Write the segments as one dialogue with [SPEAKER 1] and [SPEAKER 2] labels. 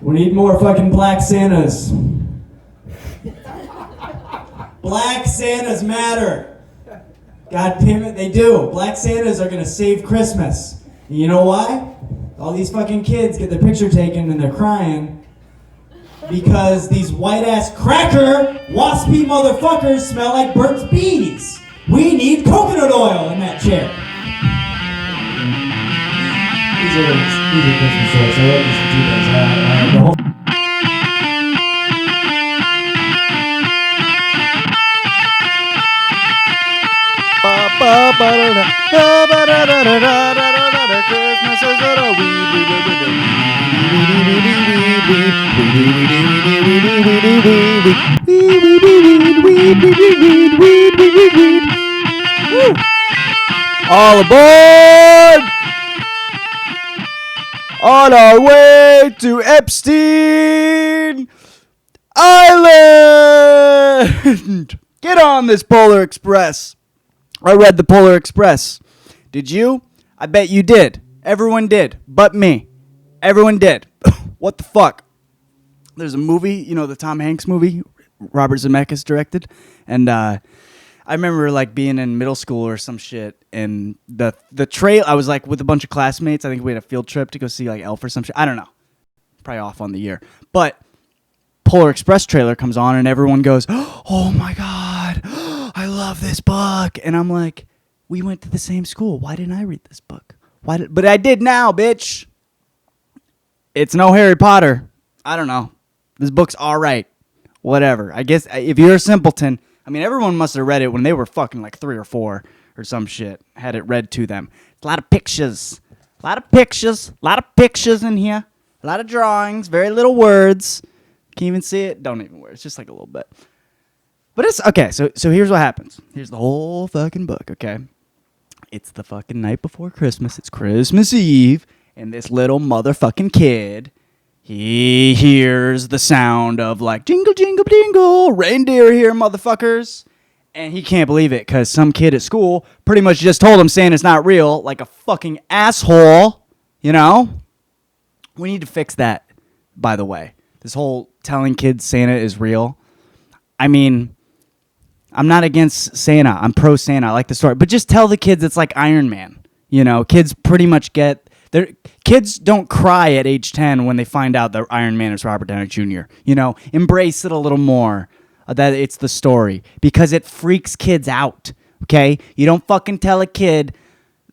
[SPEAKER 1] We need more fucking black Santas. Black Santas matter. God damn it, they do. Black Santas are gonna save Christmas. And you know why? All these fucking kids get their picture taken and they're crying because these white-ass cracker, waspy motherfuckers smell like Burt's Bees. We need coconut oil in that chair. These are Christmas jokes. I wrote these for 2 days. The whole
[SPEAKER 2] All aboard! On our way to Epstein Island! Get on this Polar Express. I read the Polar Express. Did you? I bet you did. Everyone did, but me. Everyone did. What the fuck? There's a movie, you know, the Tom Hanks movie, Robert Zemeckis directed, and I remember like being in middle school or some shit, and the trail. I was like with a bunch of classmates. I think we had a field trip to go see like Elf or some shit. I don't know. Probably off on the year, but Polar Express trailer comes on, and everyone goes, "Oh my god, I love this book!" And I'm like, "We went to the same school. Why didn't I read this book? But I did now, bitch. It's no Harry Potter. I don't know. This book's all right. Whatever. I guess if you're a simpleton, I mean, everyone must have read it when they were fucking like 3 or 4 or some shit. Had it read to them. A lot of pictures. A lot of pictures in here. A lot of drawings. Very little words. Can't even see it. Don't even worry. It's just like a little bit. But it's okay. So here's what happens. Here's the whole fucking book. Okay. It's the fucking night before Christmas. It's Christmas Eve. And this little motherfucking kid, he hears the sound of like jingle, jingle, jingle, reindeer here, motherfuckers. And he can't believe it because some kid at school pretty much just told him Santa's not real, like a fucking asshole, you know? We need to fix that, by the way. This whole telling kids Santa is real. I mean, I'm not against Santa. I'm pro Santa. I like the story. But just tell the kids it's like Iron Man. You know, kids pretty much get... Kids don't cry at age 10 when they find out that Iron Man is Robert Downey Jr. You know, embrace it a little more, that it's the story, because it freaks kids out, okay? You don't fucking tell a kid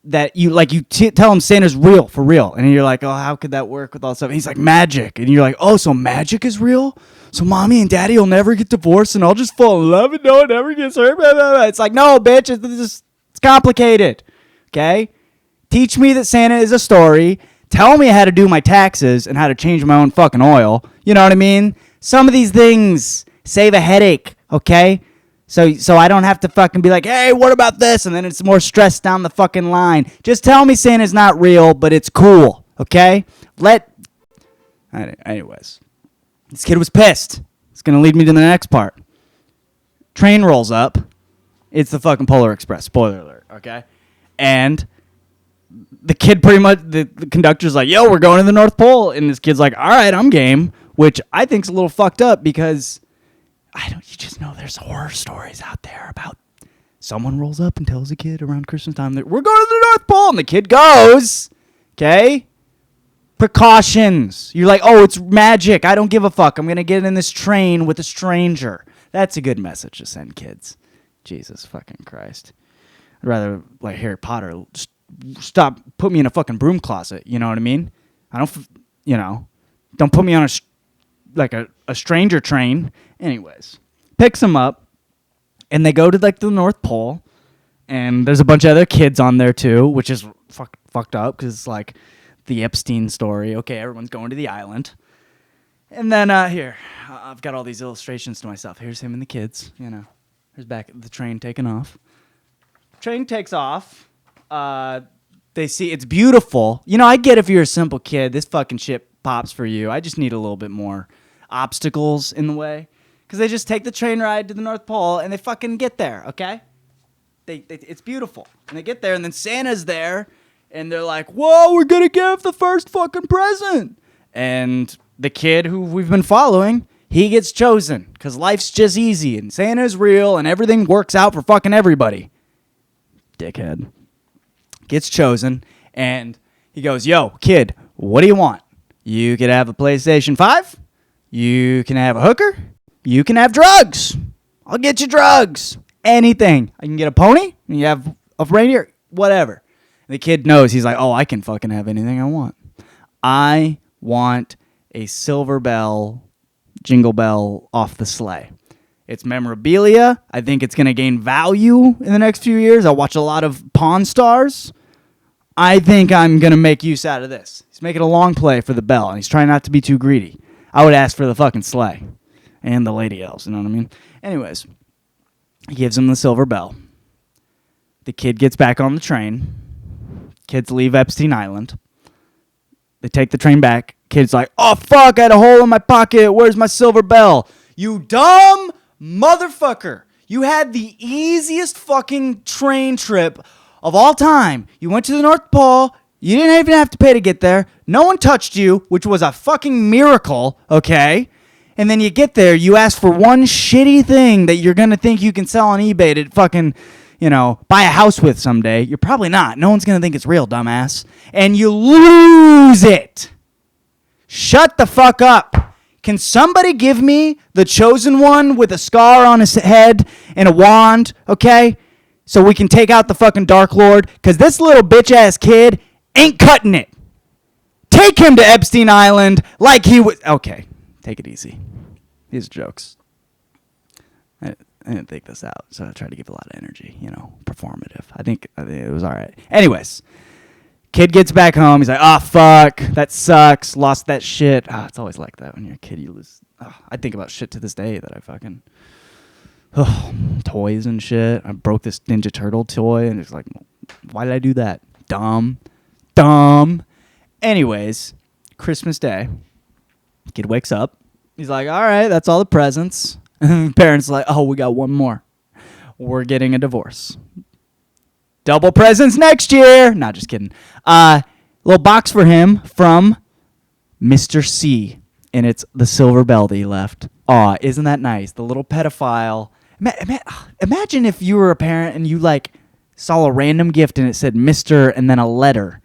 [SPEAKER 2] that tell him Santa's real, for real, and you're like, oh, how could that work with all this stuff? And he's like, magic, and you're like, oh, so magic is real? So mommy and daddy will never get divorced and I'll just fall in love and no one ever gets hurt? Blah, blah, blah. It's like, no, bitch, it's complicated, okay? Teach me that Santa is a story. Tell me how to do my taxes and how to change my own fucking oil. You know what I mean? Some of these things save a headache, okay? So I don't have to fucking be like, hey, what about this? And then it's more stress down the fucking line. Just tell me Santa's not real, but it's cool, okay? Anyways. This kid was pissed. It's going to lead me to the next part. Train rolls up. It's the fucking Polar Express. Spoiler alert, okay? And... the kid pretty much, the conductor's like, yo, we're going to the North Pole. And this kid's like, all right, I'm game. Which I think's a little fucked up because, you just know there's horror stories out there about someone rolls up and tells a kid around Christmas time that we're going to the North Pole. And the kid goes, okay? Precautions. You're like, oh, it's magic. I don't give a fuck. I'm going to get in this train with a stranger. That's a good message to send kids. Jesus fucking Christ. I'd rather, like Harry Potter, just put me in a fucking broom closet, you know what I mean? Don't put me on a stranger train. Anyways, picks him up, and they go to like the North Pole, and there's a bunch of other kids on there too, which is fucked up because it's like the Epstein story. Okay, everyone's going to the island, and then here I've got all these illustrations to myself. Here's him and the kids. You know, here's back the train taking off. Train takes off. They see it's beautiful. You know, I get if you're a simple kid, this fucking shit pops for you. I just need a little bit more obstacles in the way. Because they just take the train ride to the North Pole and they fucking get there, okay? It's beautiful. And they get there and then Santa's there and they're like, whoa, we're going to give the first fucking present. And the kid who we've been following, he gets chosen because life's just easy and Santa's real and everything works out for fucking everybody. Dickhead. Gets chosen and he goes, yo, kid, what do you want? You can have a PlayStation 5. You can have a hooker. You can have drugs. I'll get you drugs. Anything. I can get a pony. You have a reindeer. Whatever. And the kid knows. He's like, oh, I can fucking have anything I want. I want a silver bell, jingle bell off the sleigh. It's memorabilia. I think it's going to gain value in the next few years. I'll watch a lot of Pawn Stars. I think I'm going to make use out of this. He's making a long play for the bell, and he's trying not to be too greedy. I would ask for the fucking sleigh and the lady elves, you know what I mean? Anyways, he gives him the silver bell. The kid gets back on the train. Kids leave Epstein Island. They take the train back. Kid's like, oh, fuck, I had a hole in my pocket. Where's my silver bell? You dumb motherfucker. You had the easiest fucking train trip of all time. You went to the North Pole. You didn't even have to pay to get there. No one touched you, which was a fucking miracle, okay? And then you get there, you ask for one shitty thing that you're going to think you can sell on eBay to fucking, buy a house with someday. You're probably not. No one's going to think it's real, dumbass. And you lose it. Shut the fuck up. Can somebody give me the chosen one with a scar on his head and a wand, okay? So we can take out the fucking Dark Lord, because this little bitch-ass kid ain't cutting it. Take him to Epstein Island like he was... Okay, take it easy. These are jokes. I didn't think this out, so I tried to give a lot of energy, performative. I think it was all right. Anyways, kid gets back home. He's like, oh, fuck, that sucks. Lost that shit. It's always like that when you're a kid. You lose... I think about shit to this day that I fucking... toys and shit. I broke this Ninja Turtle toy, and it's like, why did I do that? Dumb. Anyways, Christmas Day, kid wakes up. He's like, all right, that's all the presents. And parents are like, oh, we got one more. We're getting a divorce. Double presents next year. Not just kidding. Little box for him from Mr. C. And it's the silver bell that he left. Aw, isn't that nice? The little pedophile. Imagine if you were a parent and you saw a random gift and it said Mr. and then a letter.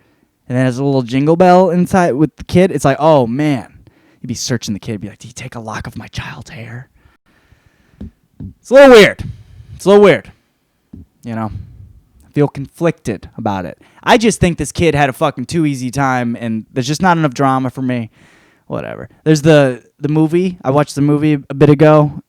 [SPEAKER 2] And then there's a little jingle bell inside with the kid. It's like, oh, man. You'd be searching the kid. Be like, do you take a lock of my child's hair? It's a little weird. I feel conflicted about it. I just think this kid had a fucking too easy time, and there's just not enough drama for me. Whatever. There's the movie. I watched the movie a bit ago.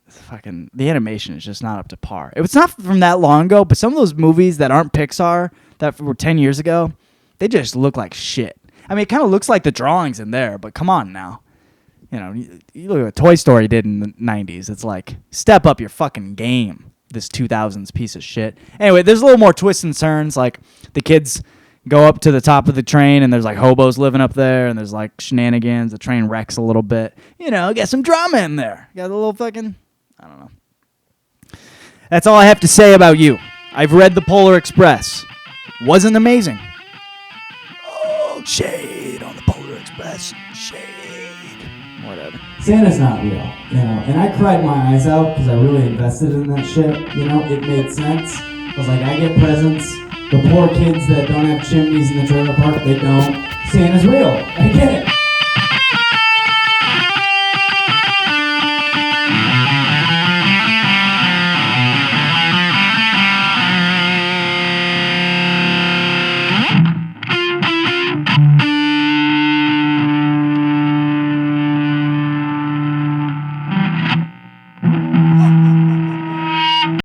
[SPEAKER 2] The animation is just not up to par. It's not from that long ago, but some of those movies that aren't Pixar that were 10 years ago, they just look like shit. I mean, it kind of looks like the drawings in there, but come on now. You look at what Toy Story did in the 90s. It's like, step up your fucking game, this 2000s piece of shit. Anyway, there's a little more twists and turns. Like, the kids go up to the top of the train, and there's, hobos living up there, and there's, shenanigans. The train wrecks a little bit. Get some drama in there. Got a little fucking... I don't know. That's all I have to say about you. I've read The Polar Express. Wasn't amazing. Oh, shade on The Polar Express. Shade. Whatever.
[SPEAKER 1] Santa's not real, and I cried my eyes out because I really invested in that shit. It made sense. I was like, I get presents. The poor kids that don't have chimneys in the trailer park, they don't. Santa's real. I get it.